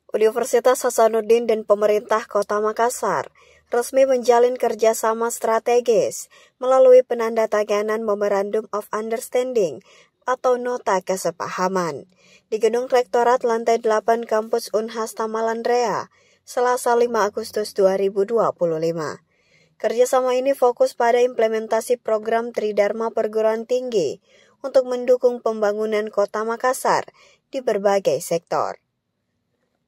Universitas Hasanuddin dan pemerintah Kota Makassar resmi menjalin kerjasama strategis melalui penandatanganan Memorandum of Understanding atau Nota Kesepahaman di Gedung Rektorat Lantai 8 Kampus Unhas Tamalan Rea, Selasa 5 Agustus 2025. Kerjasama ini fokus pada implementasi program Tridharma Perguruan Tinggi untuk mendukung pembangunan Kota Makassar di berbagai sektor.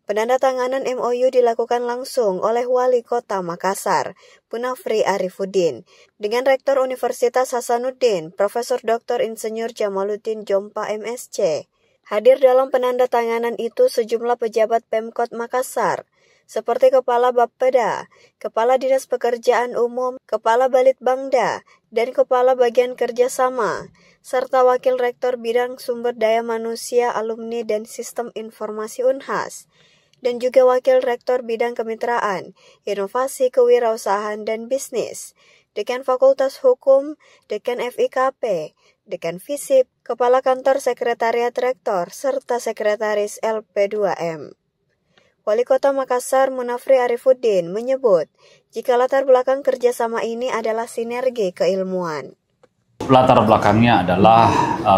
Penandatanganan MOU dilakukan langsung oleh Wali Kota Makassar, Munafri Arifuddin, dengan Rektor Universitas Hasanuddin, Profesor Dr. Insinyur Jamaluddin Jompa MSc. Hadir dalam penandatanganan itu sejumlah pejabat Pemkot Makassar, seperti Kepala Bapeda, Kepala Dinas Pekerjaan Umum, Kepala Balitbangda, dan Kepala Bagian Kerjasama, serta Wakil Rektor Bidang Sumber Daya Manusia, Alumni, dan Sistem Informasi Unhas, dan juga Wakil Rektor Bidang Kemitraan, Inovasi Kewirausahaan dan Bisnis, Dekan Fakultas Hukum, Dekan FIKP, Dekan FISIP, Kepala Kantor Sekretariat Rektor, serta Sekretaris LP2M. Wali Kota Makassar Munafri Arifuddin menyebut, jika latar belakang kerjasama ini adalah sinergi keilmuan. Latar belakangnya adalah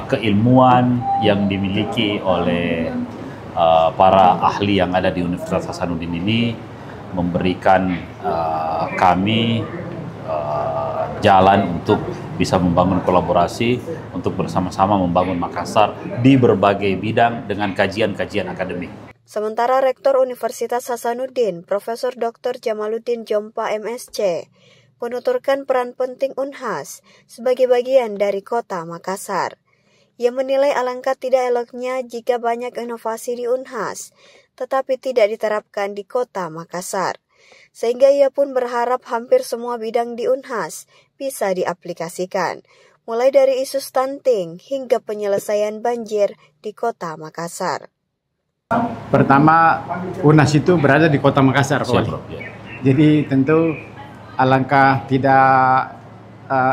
keilmuan yang dimiliki oleh para ahli yang ada di Universitas Hasanuddin ini memberikan kami jalan untuk bisa membangun kolaborasi untuk bersama-sama membangun Makassar di berbagai bidang dengan kajian-kajian akademik. Sementara Rektor Universitas Hasanuddin, Profesor Dr. Jamaluddin Jompa MSc, menuturkan peran penting Unhas sebagai bagian dari Kota Makassar. Ia menilai alangkah tidak eloknya jika banyak inovasi di Unhas, tetapi tidak diterapkan di Kota Makassar. Sehingga ia pun berharap hampir semua bidang di Unhas bisa diaplikasikan, mulai dari isu stunting hingga penyelesaian banjir di Kota Makassar. Pertama, Unhas itu berada di Kota Makassar, Pak Wali. Jadi tentu alangkah tidak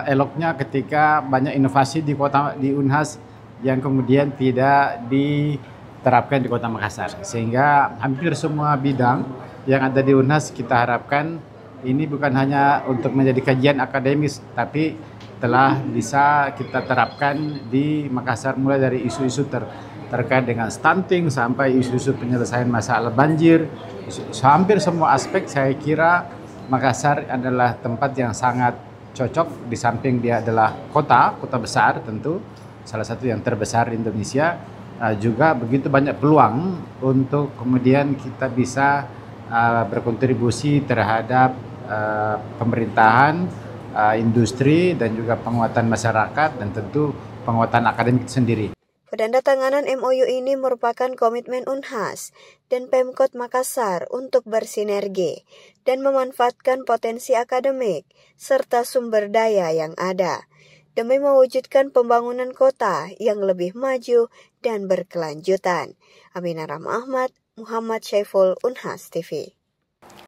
eloknya ketika banyak inovasi di Unhas yang kemudian tidak diterapkan di Kota Makassar. Sehingga hampir semua bidang yang ada di Unhas kita harapkan ini bukan hanya untuk menjadi kajian akademis, tapi telah bisa kita terapkan di Makassar, mulai dari isu-isu terkait dengan stunting sampai isu-isu penyelesaian masalah banjir. Hampir semua aspek saya kira Makassar adalah tempat yang sangat cocok, di samping dia adalah kota besar tentu, salah satu yang terbesar di Indonesia, juga begitu banyak peluang untuk kemudian kita bisa berkontribusi terhadap pemerintahan, industri, dan juga penguatan masyarakat, dan tentu penguatan akademik sendiri. Penandatanganan MOU ini merupakan komitmen Unhas dan Pemkot Makassar untuk bersinergi dan memanfaatkan potensi akademik serta sumber daya yang ada demi mewujudkan pembangunan kota yang lebih maju dan berkelanjutan. Aminah Rahma Ahmad, Muhammad Syaiful, Unhas TV.